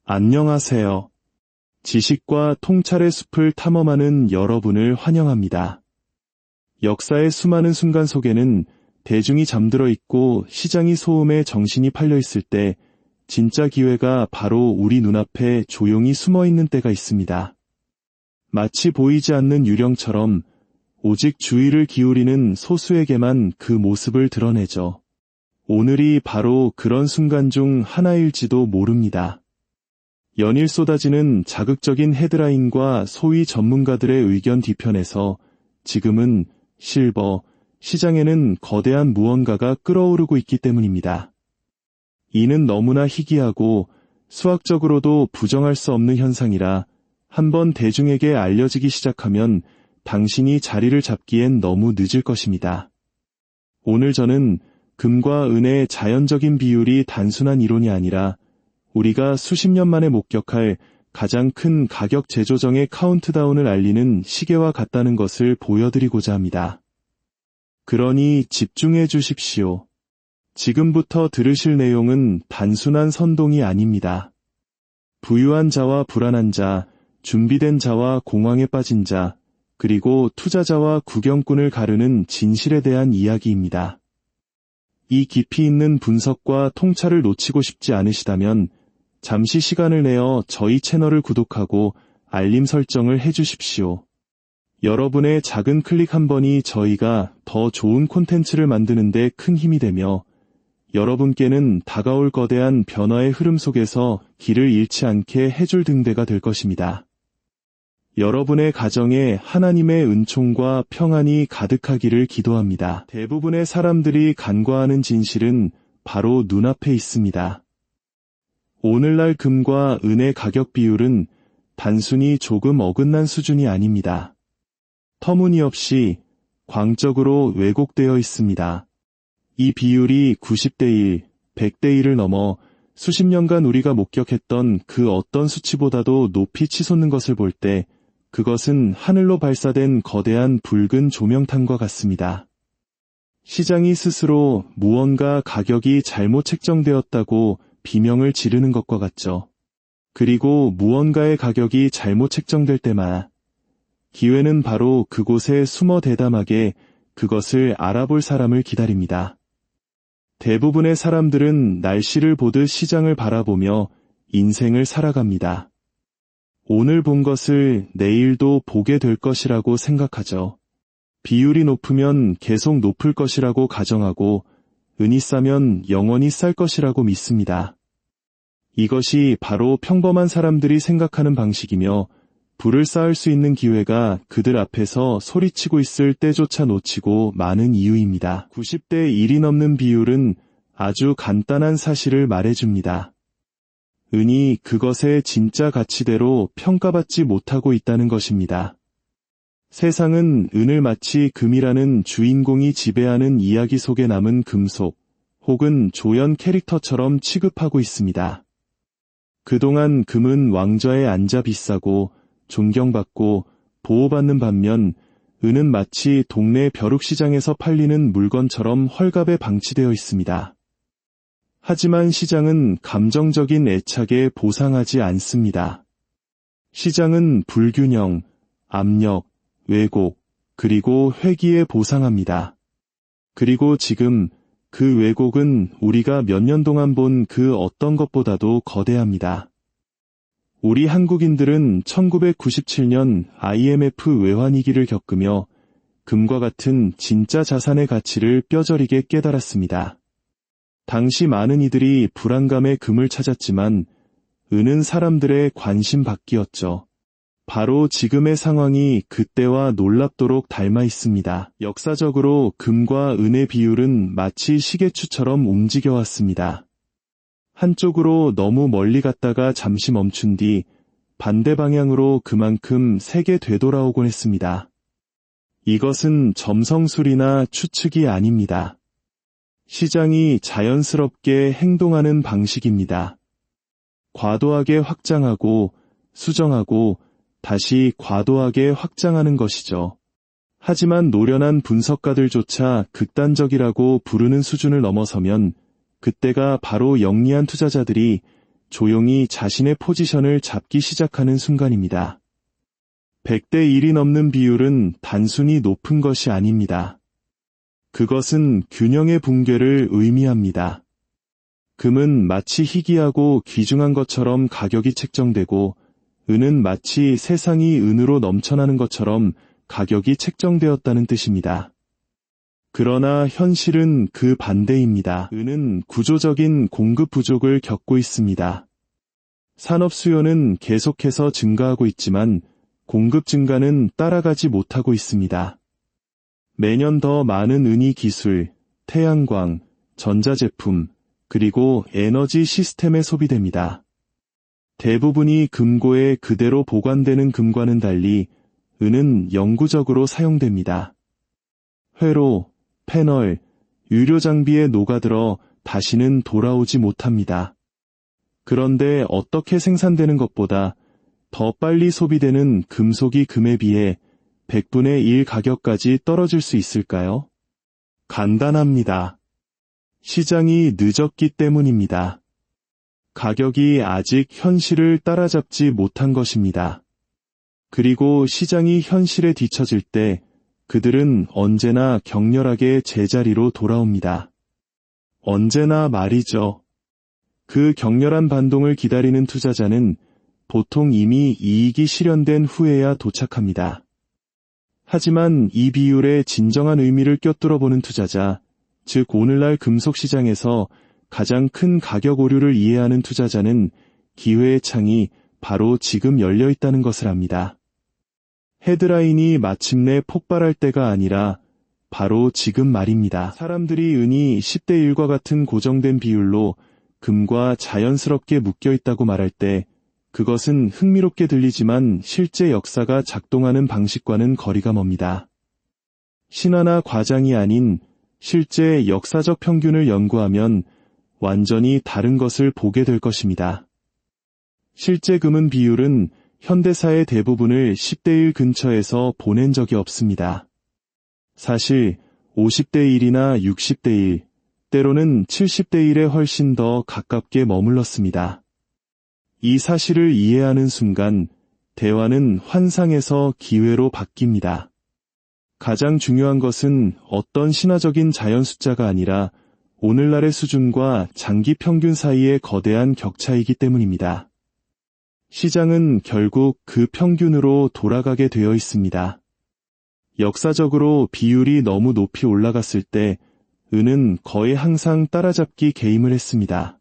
안녕하세요. 지식과 통찰의 숲을 탐험하는 여러분을 환영합니다. 역사의 수많은 순간 속에는 대중이 잠들어 있고 시장이 소음에 정신이 팔려 있을 때 진짜 기회가 바로 우리 눈앞에 조용히 숨어 있는 때가 있습니다. 마치 보이지 않는 유령처럼 오직 주의를 기울이는 소수에게만 그 모습을 드러내죠. 오늘이 바로 그런 순간 중 하나일지도 모릅니다. 연일 쏟아지는 자극적인 헤드라인과 소위 전문가들의 의견 뒤편에서 지금은 실버, 시장에는 거대한 무언가가 끓어오르고 있기 때문입니다. 이는 너무나 희귀하고 수학적으로도 부정할 수 없는 현상이라 한번 대중에게 알려지기 시작하면 당신이 자리를 잡기엔 너무 늦을 것입니다. 오늘 저는 금과 은의 자연적인 비율이 단순한 이론이 아니라 우리가 수십 년 만에 목격할 가장 큰 가격 재조정의 카운트다운을 알리는 시계와 같다는 것을 보여드리고자 합니다. 그러니 집중해 주십시오. 지금부터 들으실 내용은 단순한 선동이 아닙니다. 부유한 자와 불안한 자, 준비된 자와 공황에 빠진 자, 그리고 투자자와 구경꾼을 가르는 진실에 대한 이야기입니다. 이 깊이 있는 분석과 통찰을 놓치고 싶지 않으시다면 잠시 시간을 내어 저희 채널을 구독하고 알림 설정을 해주십시오. 여러분의 작은 클릭 한 번이 저희가 더 좋은 콘텐츠를 만드는 데 큰 힘이 되며 여러분께는 다가올 거대한 변화의 흐름 속에서 길을 잃지 않게 해줄 등대가 될 것입니다. 여러분의 가정에 하나님의 은총과 평안이 가득하기를 기도합니다. 대부분의 사람들이 간과하는 진실은 바로 눈앞에 있습니다. 오늘날 금과 은의 가격 비율은 단순히 조금 어긋난 수준이 아닙니다. 터무니없이 광적으로 왜곡되어 있습니다. 이 비율이 90대 1, 100대 1을 넘어 수십 년간 우리가 목격했던 그 어떤 수치보다도 높이 치솟는 것을 볼 때 그것은 하늘로 발사된 거대한 붉은 조명탄과 같습니다. 시장이 스스로 무언가 가격이 잘못 책정되었다고 비명을 지르는 것과 같죠. 그리고 무언가의 가격이 잘못 책정될 때마다 기회는 바로 그곳에 숨어 대담하게 그것을 알아볼 사람을 기다립니다. 대부분의 사람들은 날씨를 보듯 시장을 바라보며 인생을 살아갑니다. 오늘 본 것을 내일도 보게 될 것이라고 생각하죠. 비율이 높으면 계속 높을 것이라고 가정하고 은이 싸면 영원히 쌀 것이라고 믿습니다. 이것이 바로 평범한 사람들이 생각하는 방식이며 부를 쌓을 수 있는 기회가 그들 앞에서 소리치고 있을 때조차 놓치고 많은 이유입니다. 90대 1이 넘는 비율은 아주 간단한 사실을 말해줍니다. 은이 그것의 진짜 가치대로 평가받지 못하고 있다는 것입니다. 세상은 은을 마치 금이라는 주인공이 지배하는 이야기 속에 남은 금속 혹은 조연 캐릭터처럼 취급하고 있습니다. 그동안 금은 왕좌에 앉아 비싸고 존경받고 보호받는 반면 은은 마치 동네 벼룩시장에서 팔리는 물건처럼 헐갑에 방치되어 있습니다. 하지만 시장은 감정적인 애착에 보상하지 않습니다. 시장은 불균형, 압력, 왜곡, 그리고 회기에 보상합니다. 그리고 지금 그 왜곡은 우리가 몇 년 동안 본 그 어떤 것보다도 거대합니다. 우리 한국인들은 1997년 IMF 외환위기를 겪으며 금과 같은 진짜 자산의 가치를 뼈저리게 깨달았습니다. 당시 많은 이들이 불안감에 금을 찾았지만 은은 사람들의 관심 밖이었죠. 바로 지금의 상황이 그때와 놀랍도록 닮아 있습니다. 역사적으로 금과 은의 비율은 마치 시계추처럼 움직여왔습니다. 한쪽으로 너무 멀리 갔다가 잠시 멈춘 뒤 반대 방향으로 그만큼 세게 되돌아오곤 했습니다. 이것은 점성술이나 추측이 아닙니다. 시장이 자연스럽게 행동하는 방식입니다. 과도하게 확장하고 수정하고 다시 과도하게 확장하는 것이죠. 하지만 노련한 분석가들조차 극단적이라고 부르는 수준을 넘어서면 그때가 바로 영리한 투자자들이 조용히 자신의 포지션을 잡기 시작하는 순간입니다. 100대 1이 넘는 비율은 단순히 높은 것이 아닙니다. 그것은 균형의 붕괴를 의미합니다. 금은 마치 희귀하고 귀중한 것처럼 가격이 책정되고, 은은 마치 세상이 은으로 넘쳐나는 것처럼 가격이 책정되었다는 뜻입니다. 그러나 현실은 그 반대입니다. 은은 구조적인 공급 부족을 겪고 있습니다. 산업 수요는 계속해서 증가하고 있지만 공급 증가는 따라가지 못하고 있습니다. 매년 더 많은 은이 기술, 태양광, 전자제품, 그리고 에너지 시스템에 소비됩니다. 대부분이 금고에 그대로 보관되는 금과는 달리 은은 영구적으로 사용됩니다. 회로, 패널, 유료 장비에 녹아들어 다시는 돌아오지 못합니다. 그런데 어떻게 생산되는 것보다 더 빨리 소비되는 금속이 금에 비해 100분의 1 가격까지 떨어질 수 있을까요? 간단합니다. 시장이 늦었기 때문입니다. 가격이 아직 현실을 따라잡지 못한 것입니다. 그리고 시장이 현실에 뒤처질 때 그들은 언제나 격렬하게 제자리로 돌아옵니다. 언제나 말이죠. 그 격렬한 반동을 기다리는 투자자는 보통 이미 이익이 실현된 후에야 도착합니다. 하지만 이 비율의 진정한 의미를 꿰뚫어 보는 투자자, 즉 오늘날 금속 시장에서 가장 큰 가격 오류를 이해하는 투자자는 기회의 창이 바로 지금 열려 있다는 것을 압니다. 헤드라인이 마침내 폭발할 때가 아니라 바로 지금 말입니다. 사람들이 은이 10대 1과 같은 고정된 비율로 금과 자연스럽게 묶여 있다고 말할 때 그것은 흥미롭게 들리지만 실제 역사가 작동하는 방식과는 거리가 멉니다. 신화나 과장이 아닌 실제 역사적 평균을 연구하면 완전히 다른 것을 보게 될 것입니다. 실제 금은 비율은 현대사의 대부분을 10대 1 근처에서 보낸 적이 없습니다. 사실 50대 1이나 60대 1, 때로는 70대 1에 훨씬 더 가깝게 머물렀습니다. 이 사실을 이해하는 순간 대화는 환상에서 기회로 바뀝니다. 가장 중요한 것은 어떤 신화적인 자연 숫자가 아니라 오늘날의 수준과 장기 평균 사이의 거대한 격차이기 때문입니다. 시장은 결국 그 평균으로 돌아가게 되어 있습니다. 역사적으로 비율이 너무 높이 올라갔을 때 은은 거의 항상 따라잡기 게임을 했습니다.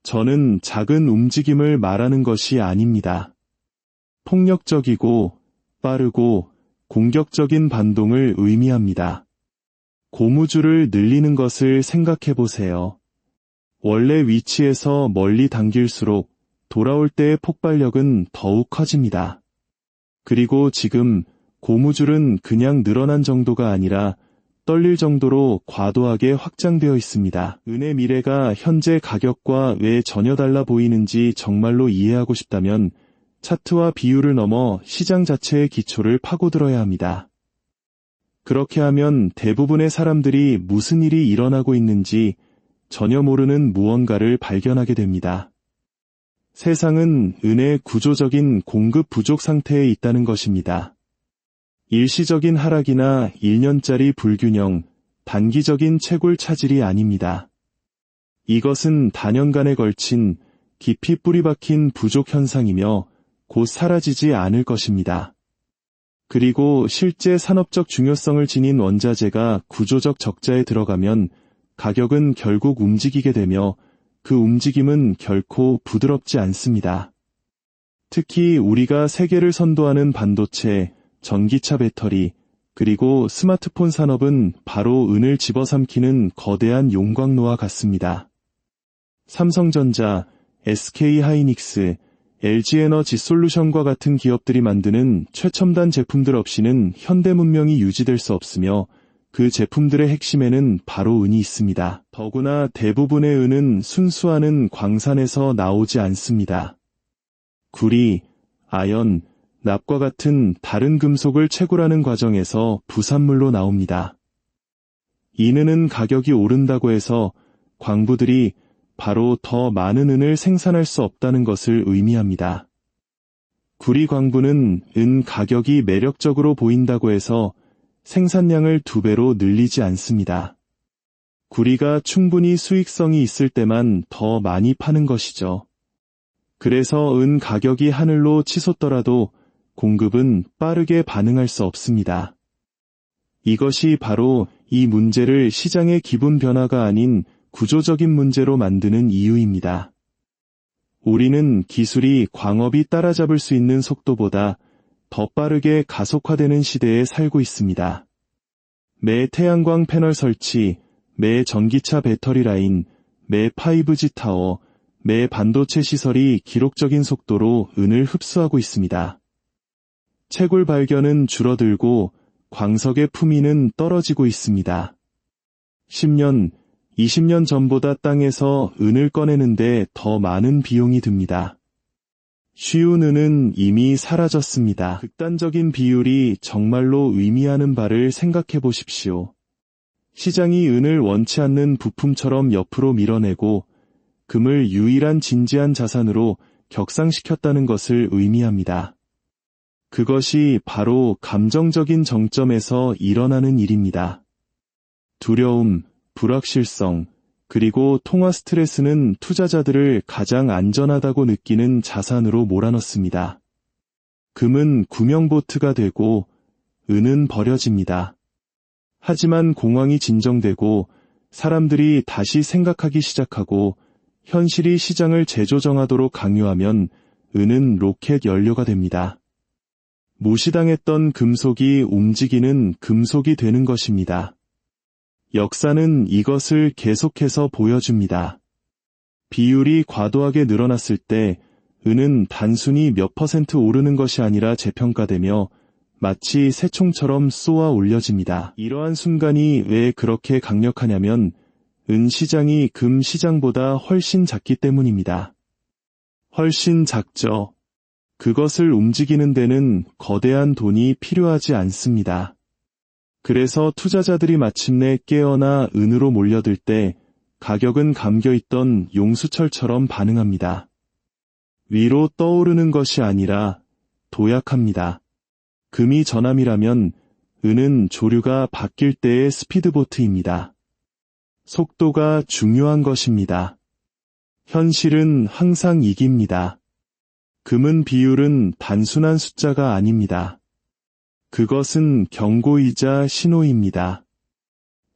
저는 작은 움직임을 말하는 것이 아닙니다. 폭력적이고 빠르고 공격적인 반동을 의미합니다. 고무줄을 늘리는 것을 생각해 보세요. 원래 위치에서 멀리 당길수록 돌아올 때의 폭발력은 더욱 커집니다. 그리고 지금 고무줄은 그냥 늘어난 정도가 아니라 떨릴 정도로 과도하게 확장되어 있습니다. 은의 미래가 현재 가격과 왜 전혀 달라 보이는지 정말로 이해하고 싶다면 차트와 비율을 넘어 시장 자체의 기초를 파고들어야 합니다. 그렇게 하면 대부분의 사람들이 무슨 일이 일어나고 있는지 전혀 모르는 무언가를 발견하게 됩니다. 세상은 은의 구조적인 공급 부족 상태에 있다는 것입니다. 일시적인 하락이나 1년짜리 불균형, 단기적인 채굴 차질이 아닙니다. 이것은 단연간에 걸친 깊이 뿌리 박힌 부족 현상이며 곧 사라지지 않을 것입니다. 그리고 실제 산업적 중요성을 지닌 원자재가 구조적 적자에 들어가면 가격은 결국 움직이게 되며 그 움직임은 결코 부드럽지 않습니다. 특히 우리가 세계를 선도하는 반도체, 전기차 배터리, 그리고 스마트폰 산업은 바로 은을 집어삼키는 거대한 용광로와 같습니다. 삼성전자, SK하이닉스, LG에너지솔루션과 같은 기업들이 만드는 최첨단 제품들 없이는 현대 문명이 유지될 수 없으며 그 제품들의 핵심에는 바로 은이 있습니다. 더구나 대부분의 은은 순수한 광산에서 나오지 않습니다. 구리, 아연, 납과 같은 다른 금속을 채굴하는 과정에서 부산물로 나옵니다. 이 은은 가격이 오른다고 해서 광부들이 바로 더 많은 은을 생산할 수 없다는 것을 의미합니다. 구리 광부는 은 가격이 매력적으로 보인다고 해서 생산량을 2배로 늘리지 않습니다. 구리가 충분히 수익성이 있을 때만 더 많이 파는 것이죠. 그래서 은 가격이 하늘로 치솟더라도 공급은 빠르게 반응할 수 없습니다. 이것이 바로 이 문제를 시장의 기분 변화가 아닌 구조적인 문제로 만드는 이유입니다. 우리는 기술이 광업이 따라잡을 수 있는 속도보다 더 빠르게 가속화되는 시대에 살고 있습니다. 매 태양광 패널 설치, 매 전기차 배터리 라인, 매 5G 타워, 매 반도체 시설이 기록적인 속도로 은을 흡수하고 있습니다. 채굴 발견은 줄어들고 광석의 품위는 떨어지고 있습니다. 10년, 20년 전보다 땅에서 은을 꺼내는데 더 많은 비용이 듭니다. 쉬운 은은 이미 사라졌습니다. 극단적인 비율이 정말로 의미하는 바를 생각해 보십시오. 시장이 은을 원치 않는 부품처럼 옆으로 밀어내고 금을 유일한 진지한 자산으로 격상시켰다는 것을 의미합니다. 그것이 바로 감정적인 정점에서 일어나는 일입니다. 두려움, 불확실성, 그리고 통화 스트레스는 투자자들을 가장 안전하다고 느끼는 자산으로 몰아넣습니다. 금은 구명보트가 되고 은은 버려집니다. 하지만 공황이 진정되고 사람들이 다시 생각하기 시작하고 현실이 시장을 재조정하도록 강요하면 은은 로켓 연료가 됩니다. 무시당했던 금속이 움직이는 금속이 되는 것입니다. 역사는 이것을 계속해서 보여줍니다. 비율이 과도하게 늘어났을 때 은은 단순히 몇 % 오르는 것이 아니라 재평가되며 마치 새총처럼 쏘아 올려집니다. 이러한 순간이 왜 그렇게 강력하냐면 은 시장이 금 시장보다 훨씬 작기 때문입니다. 훨씬 작죠. 그것을 움직이는 데는 거대한 돈이 필요하지 않습니다. 그래서 투자자들이 마침내 깨어나 은으로 몰려들 때 가격은 감겨있던 용수철처럼 반응합니다. 위로 떠오르는 것이 아니라 도약합니다. 금이 전함이라면 은은 조류가 바뀔 때의 스피드보트입니다. 속도가 중요한 것입니다. 현실은 항상 이깁니다. 금은 비율은 단순한 숫자가 아닙니다. 그것은 경고이자 신호입니다.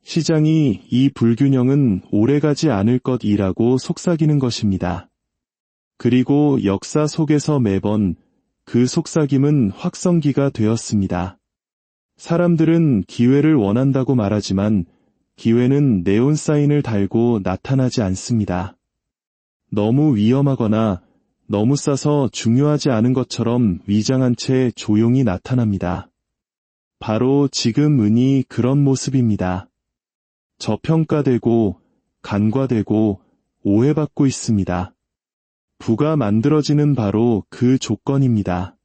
시장이 이 불균형은 오래가지 않을 것이라고 속삭이는 것입니다. 그리고 역사 속에서 매번 그 속삭임은 확성기가 되었습니다. 사람들은 기회를 원한다고 말하지만 기회는 네온 사인을 달고 나타나지 않습니다. 너무 위험하거나 너무 싸서 중요하지 않은 것처럼 위장한 채 조용히 나타납니다. 바로 지금 은이 그런 모습입니다. 저평가되고 간과되고 오해받고 있습니다. 부가 만들어지는 바로 그 조건입니다.